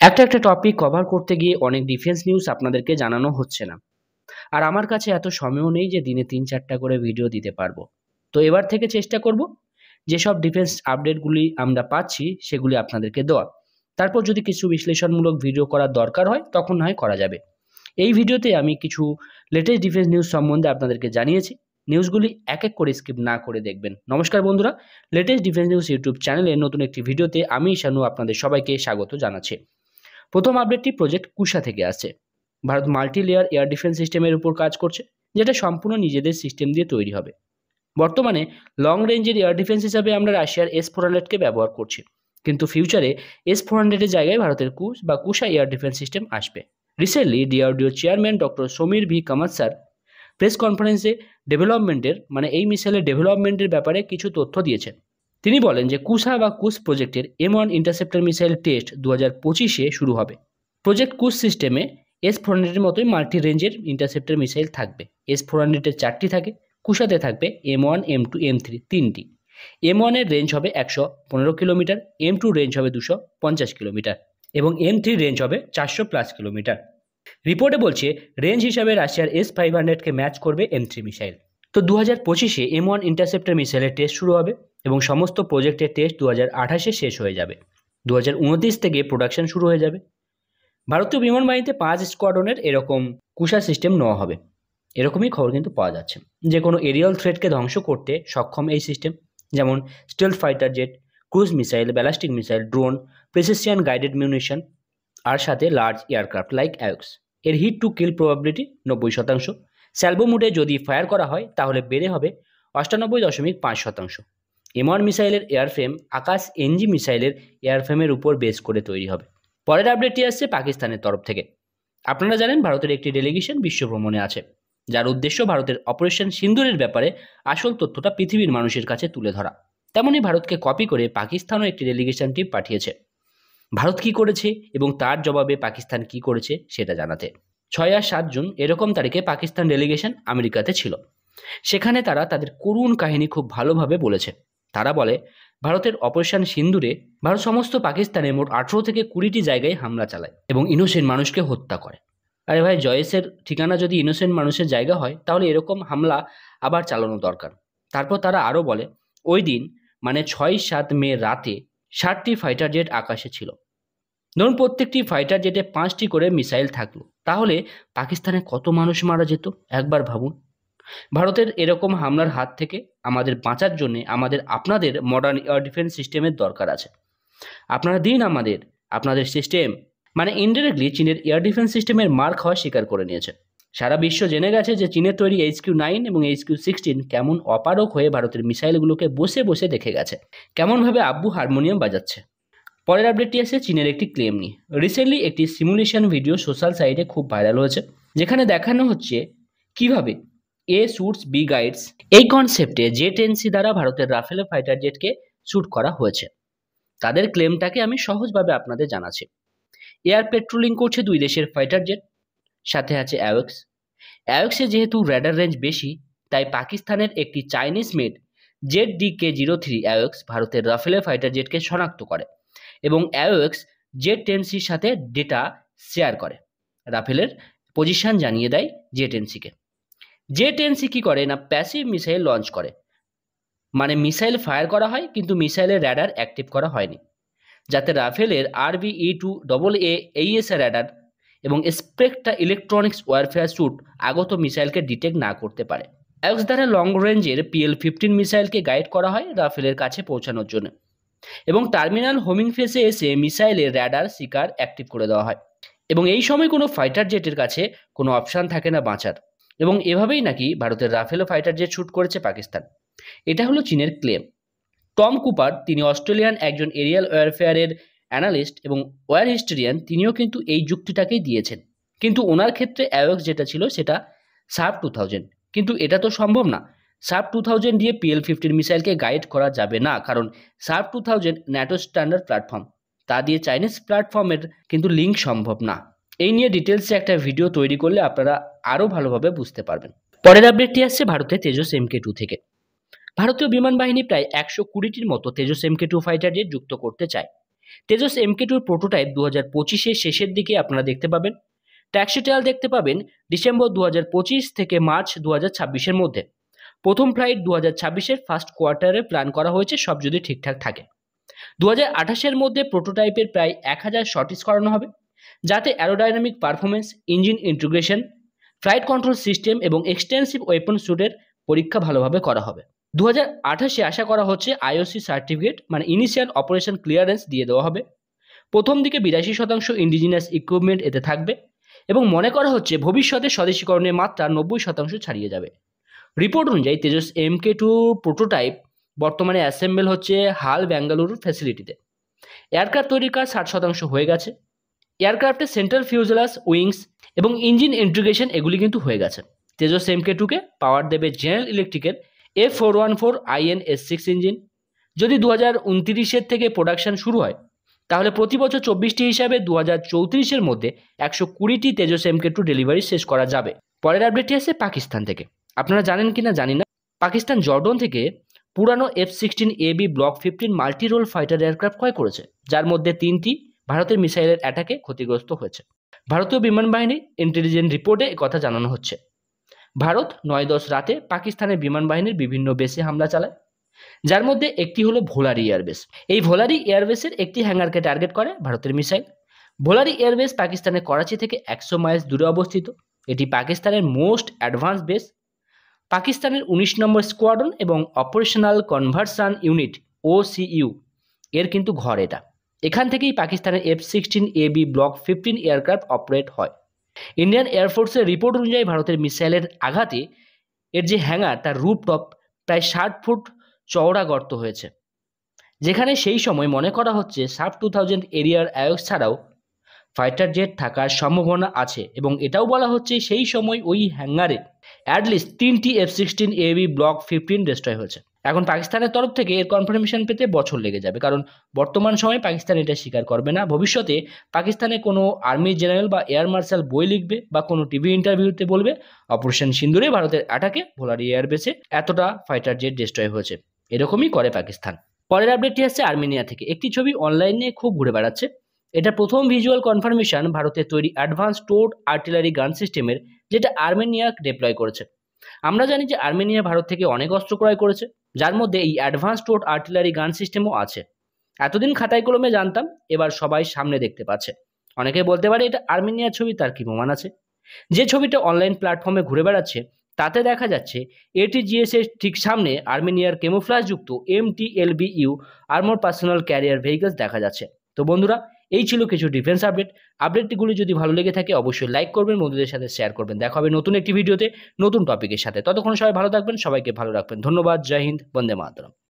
একটা topic cover করতে গিয়ে অনেক ডিফেন্স নিউজ আপনাদেরকে জানানো হচ্ছে না। আর আমার কাছে এত সময়ও নেই যে দিনে ৩-৪টা করে ভিডিও দিতে পারবো। তো এবার থেকে চেষ্টা করব যেসব ডিফেন্স আপডেটগুলি আমরা পাচ্ছি সেগুলি আপনাদেরকে দেওয়া। তারপর যদি কিছু বিশ্লেষণমূলক ভিডিও করার দরকার হয় তখন না হয় করা যাবে। এই ভিডিওতে আমি কিছু লেটেস্ট ডিফেন্স নিউজ সম্বন্ধে আপনাদেরকে জানিয়েছি। নিউজগুলি এক এক করে স্কিপ না করে দেখবেন। নমস্কার বন্ধুরা, লেটেস্ট ডিফেন্স নিউজ ইউটিউব চ্যানেলে নতুন একটি ভিডিওতে আমি শানু আপনাদের সবাইকে স্বাগত জানাচ্ছি। প্রথম আপডেটটি প্রজেক্ট কুশা থেকে আসছে। Bharat multi layer air defence সিস্টেমের উপর কাজ করছে, যেটা সম্পূর্ণ নিজেদের সিস্টেম দিয়ে তৈরি হবে। বর্তমানে লং রেঞ্জের এয়ার ডিফেন্স হিসাবে আমরা রাশিয়ার S-400কে ব্যবহার করছি, কিন্তু ফিউচারে S-400-এর জায়গায় ভারতের কুশ বা কুশা এয়ার ডিফেন্স সিস্টেম আসবে। Recently DRDO chairman doctor Samir V Kamat sir press কনফারেন্সে এই মিসাইলের ডেভেলপমেন্টের ব্যাপারে কিছু তথ্য দিয়েছেন। তিনি বলেন যে কুশা বা কুশ প্রজেক্টের M1 ইন্টারসেপ্টর মিসাইল টেস্ট 2025-এ শুরু হবে। প্রজেক্ট কুশ সিস্টেমে S-400-এর মতোই মাল্টি রেঞ্জের ইন্টারসেপ্টর মিসাইল থাকবে। S-400-এর 4টি থাকে, কুশাতে থাকবে M1, M2, M3 তিনটি। M1 এর রেঞ্জ হবে 115 কিলোমিটার, M2 রেঞ্জ হবে 250 কিলোমিটার এবং M3 রেঞ্জ হবে 400+ কিলোমিটার। রিপোর্টে বলছে রেঞ্জ হিসাবে রাশিয়ার S-500-কে ম্যাচ করবে M3 মিসাইল। তো 2025-এ M1 ইন্টারসেপ্টর মিসাইলের টেস্ট শুরু হবে এবং সমস্ত প্রজেক্টের টেস্ট 2028-এ শেষ হয়ে যাবে। 2029 থেকে প্রোডাকশন শুরু হয়ে যাবে। ভারতীয় বিমান বাহিনীতে 5 স্কোয়াড্রনের এরকম কুশা সিস্টেম নেওয়া হবে, এরকমই খবর কিন্তু পাওয়া যাচ্ছে। যে কোনো এরিয়াল থ্রেটকে ধ্বংস করতে সক্ষম এই সিস্টেম, যেমন stealth fighter jet, cruise missile, ballistic missile, drone, precision guided munition, আর সাথে লার্জ এয়ারক্রাফট লাইক অ্যাওক্স। এর hit to kill probability 90%। Salvo মুডে যদি ফায়ার করা হয় তাহলে বেড়ে হবে 98.5%। M1 মিসাইলের এয়ারফ্রেম আকাশ NG মিসাইলের এয়ারফ্রেমের উপর বেস করে তৈরি হবে। পরের আপডেটটি আসছে পাকিস্তানের তরফ থেকে। আপনারা জানেন ভারতের একটি ডেলিগেশন বিশ্ব ভ্রমণে আছে, যার উদ্দেশ্য ভারতের অপারেশন সিন্দুরের ব্যাপারে আসল তথ্যটা পৃথিবীর মানুষের কাছে তুলে ধরা। তেমনি ভারতকে কপি করে পাকিস্তানও একটি ডেলিগেশন টিম পাঠিয়েছে ভারত কি করেছে এবং তার জবাবে পাকিস্তান কি করেছে সেটা জানাতে। 6 আর 7 জুন এরকম তারিখে পাকিস্তান ডেলিগেশন আমেরিকাতে ছিল। সেখানে তারা তাদের করুণ কাহিনী খুব ভালোভাবে বলেছে। তারা বলে ভারতের অপারেশন সিন্দুরে ভারত সমস্ত পাকিস্তানে মোট 18 থেকে 20টি জায়গায় হামলা চালায় এবং ইনোসেন্ট মানুষকে হত্যা করে। আরে ভাই, জয়েসের ঠিকানা যদি ইনোসেন্ট মানুষের জায়গা হয় তাহলে এরকম হামলা আবার চালানো দরকার। তারপর তারা আরও বলে ওই দিন 6-7 মে রাতে 60টি ফাইটার জেট আকাশে ছিল। ধরুন প্রত্যেকটি ফাইটার জেটে 5টি করে মিসাইল থাকলো, তাহলে পাকিস্তানে কত মানুষ মারা যেত একবার ভাবুন। ভারতের এরকম হামলার হাত থেকে আমাদের বাঁচার জন্য আপনাদের মডার্ন এয়ার ডিফেন্স সিস্টেমের দরকার আছে। আপনারা দিন আপনাদের সিস্টেম। ইনডাইরেক্টলি চীনের এয়ার ডিফেন্স সিস্টেমের মার খাওয়া স্বীকার করে নিয়েছে। সারা বিশ্ব জেনে গেছে যে চীনের তৈরি HQ-9 এবং HQ-16 কেমন অপারক হয়ে ভারতের মিসাইলগুলোকে বসে বসে দেখে গেছে, কেমনভাবে আব্বু হারমোনিয়াম বাজাচ্ছে। পরের আপডেটটি আছে চীনের একটি ক্লেম নিয়ে। রিসেন্টলি একটি সিমুলেশন ভিডিও সোশ্যাল সাইটে খুব ভাইরাল হয়েছে, যেখানে দেখানো হচ্ছে কিভাবে A শুটস B গাইডস এই কনসেপ্টে জেট-NC দ্বারা ভারতের রাফেল ফাইটার জেটকে শ্যুট করা হয়েছে। তাদের ক্লেমটাকে আমি সহজভাবে আপনাদের জানাচ্ছি। এয়ার পেট্রোলিং করছে দুই দেশের ফাইটার জেট, সাথে আছে অ্যাওক্স। অ্যাওক্সে যেহেতু র্যাডার রেঞ্জ বেশি, তাই পাকিস্তানের একটি চাইনিজ মেড ZDK-03 অ্যাওক্স ভারতের রাফেলের ফাইটার জেটকে শনাক্ত করে এবং অ্যাওক্স জেট-10Cর সাথে ডেটা শেয়ার করে। রাফেলের পজিশন জানিয়ে দেয় জেট-10Cকে। জেট-10C কি করে না, প্যাসিভ মিসাইল লঞ্চ করে, মিসাইল ফায়ার করা হয় কিন্তু মিসাইলের র্যাডার অ্যাক্টিভ করা হয়নি, যাতে রাফেলের RBE-2AA AESA র্যাডার এবং স্পেক্ট্রা ইলেকট্রনিক্স ওয়ারফেয়ার স্যুট আগত মিসাইলকে ডিটেক্ট না করতে পারে। অ্যাওক্স দ্বারা লং রেঞ্জের PL-15 মিসাইলকে গাইড করা হয় রাফেলের কাছে পৌঁছানোর জন্য এবং টার্মিনাল হোমিং ফেসে এসে মিসাইলের র্যাডার শিকার অ্যাক্টিভ করে দেওয়া হয় এবং এই সময় কোনো ফাইটার জেটের কাছে কোনো অপশান থাকে না বাঁচার। এবং এভাবেই নাকি ভারতের রাফেল ফাইটার জেট শ্যুট করেছে পাকিস্তান। এটা হলো চীনের ক্লেম। টম কুপার, তিনি অস্ট্রেলিয়ান একজন এরিয়াল ওয়ারফেয়ারের অ্যানালিস্ট এবং ওয়ার হিস্টোরিয়ান, তিনিও কিন্তু এই যুক্তিটাকেই দিয়েছেন। কিন্তু ওনার ক্ষেত্রে অ্যাওক্স যেটা ছিল সেটা SAR 2000, কিন্তু এটা তো সম্ভব না। SAR 2000 দিয়ে PL-15 মিসাইলকে গাইড করা যাবে না, কারণ SAR 2000 ন্যাটো স্ট্যান্ডার্ড প্ল্যাটফর্ম, তা দিয়ে চাইনিজ প্ল্যাটফর্মের কিন্তু লিঙ্ক সম্ভব না। এই নিয়ে ডিটেলসে একটা ভিডিও তৈরি করলে আপনারা আরও ভালোভাবে বুঝতে পারবেন। পরের আপডেটটি আসছে ভারতের তেজস MK-2 থেকে। ভারতীয় বিমান বাহিনী প্রায় 120টির মতো তেজস MK-2 ফাইটার জেট যুক্ত করতে চায়। তেজস MK2 প্রোটোটাইপ 2025-এর শেষের দিকে আপনারা দেখতে পাবেন। ট্যাক্সি ট্রায়াল দেখতে পাবেন ডিসেম্বর 2025 থেকে মার্চ 2026-এর মধ্যে। প্রথম ফ্লাইট 2026-এর ফার্স্ট কোয়ার্টারে প্ল্যান করা হয়েছে, সব যদি ঠিকঠাক থাকে। 2028-এর মধ্যে প্রোটোটাইপের প্রায় 1000 শর্টিস করানো হবে, যাতে aerodynamic performance, engine integration, flight control system এবং এক্সটেন্সিভ ওয়েপন স্যুটের পরীক্ষা ভালোভাবে করা হবে। 2028-এ আশা করা হচ্ছে IOC সার্টিফিকেট মানে ইনিশিয়াল অপারেশন ক্লিয়ারেন্স দিয়ে দেওয়া হবে। প্রথম দিকে 82% ইন্ডিজিনাস ইকুইপমেন্ট এতে থাকবে এবং মনে করা হচ্ছে ভবিষ্যতে স্বদেশীকরণের মাত্রা 90% ছাড়িয়ে যাবে। রিপোর্ট অনুযায়ী তেজস MK2 প্রোটোটাইপ বর্তমানে অ্যাসেম্বল হচ্ছে হাল বেঙ্গালুরু ফ্যাসিলিটিতে। এয়ারক্রাফট তৈরির কাজ 60% হয়ে গেছে। এয়ারক্রাফটের সেন্ট্রাল ফিউজেলাস, উইংস এবং ইঞ্জিন ইন্টিগ্রেশন এগুলি কিন্তু হয়ে গেছে। তেজস MK2-কে পাওয়ার দেবে জেনারেল ইলেকট্রিকের F414IN-S6 ইঞ্জিন। যদি 2029-এর থেকে প্রোডাকশন শুরু হয়, তাহলে প্রতি বছর 24টি হিসাবে 2034-এর মধ্যে 120টি তেজস MK2 ডেলিভারি শেষ করা যাবে। পরের আপডেটটি আসছে পাকিস্তান থেকে। আপনারা জানেন কিনা জানি না, পাকিস্তান জর্ডন থেকে পুরানো F-16AB block 15 multi role fighter aircraft ক্রয় করেছে, যার মধ্যে 3টি ভারতের মিসাইলের অ্যাটাকে ক্ষতিগ্রস্ত হয়েছে। ভারতীয় বিমান বাহিনীর ইন্টেলিজেন্স রিপোর্টে একথা জানানো হচ্ছে। ভারত 9-10 রাতে পাকিস্তানের বিমান বাহিনীর বিভিন্ন বেসে হামলা চালায়, যার মধ্যে একটি হলো ভোলারি এয়ারবেস। এই ভোলারি এয়ারবেসের একটি হ্যাঙ্গারকে টার্গেট করে ভারতের মিসাইল। ভোলারি এয়ারবেস পাকিস্তানের করাচি থেকে 100 মাইল দূরে অবস্থিত। এটি পাকিস্তানের মোস্ট অ্যাডভান্স বেস। পাকিস্তানের 19 নম্বর স্কোয়াড্রন এবং অপারেশনাল কনভার্সন ইউনিট OCU এর কিন্তু ঘর এটা। এখান থেকেই পাকিস্তানের F-16AB ব্লক 15 এয়ারক্রাফট অপারেট হয়। ইন্ডিয়ান এয়ারফোর্সের রিপোর্ট অনুযায়ী ভারতের মিসাইলের আঘাতে এর যে হ্যাঙ্গার তার রুফটপ প্রায় 60 ফুট চওড়া গর্ত হয়েছে, যেখানে সেই সময় মনে করা হচ্ছে SAF 2000 এরিয়ার আয়োগ ছাড়াও ফাইটার জেট থাকার সম্ভাবনা আছে এবং এটাও বলা হচ্ছে সেই সময় ওই হ্যাঙ্গারে অ্যাটলিস্ট 3টি F-16AB ব্লক 15 ডিস্ট্রয় হয়েছে। এখন পাকিস্তানের তরফ থেকে এর কনফার্মেশন পেতে বছর লেগে যাবে, কারণ বর্তমান সময়ে পাকিস্তান এটা স্বীকার করবে না। ভবিষ্যতে পাকিস্তানে কোনো আর্মি জেনারেল বা এয়ার মার্শাল বই লিখবে বা কোনো টিভি ইন্টারভিউতে বলবে অপারেশন সিন্দুরে ভারতের অ্যাটাকে ভোলারি এয়ারবেসে এতটা ফাইটার জেট ডিস্ট্রয় হয়েছে। এরকমই করে পাকিস্তান। পরের আপডেটটি আসছে আর্মেনিয়া থেকে। একটি ছবি অনলাইনে খুব ঘুরে বেড়াচ্ছে। এটা প্রথম ভিজুয়াল কনফার্মেশন ভারতের তৈরি অ্যাডভান্স টোড আর্টিলারি গান সিস্টেমের, যেটা আর্মেনিয়া ডিপ্লয় করেছে। আমরা জানি যে আর্মেনিয়া ভারত থেকে অনেক অস্ত্র ক্রয় করেছে, যার মধ্যে এই অ্যাডভান্স টোড আর্টিলারি গান সিস্টেমও আছে। এতদিন খাতায় কলমে জানতাম, এবার সবাই সামনে দেখতে পাচ্ছে। অনেকে বলতে পারে এটা আর্মেনিয়ার ছবি, তার কি প্রমাণ আছে? যে ছবিটা অনলাইন প্ল্যাটফর্মে ঘুরে বেড়াচ্ছে তাতে দেখা যাচ্ছে ATGS এর ঠিক সামনে আর্মেনিয়ার কেমোফ্লাজযুক্ত MTLBU armour personal career vehicles দেখা যাচ্ছে। তো বন্ধুরা, এই ছিল কিছু ডিফেন্স আপডেটগুলি যদি ভালো লেগে থাকে অবশ্যই লাইক করবেন, বন্ধুদের সাথে শেয়ার করবেন। দেখা হবে নতুন একটি ভিডিওতে নতুন টপিকের সাথে। ততক্ষণ সবাই ভালো থাকবেন, সবাইকে ভালো রাখবেন। ধন্যবাদ। জয় হিন্দ, বন্দে মাতরম।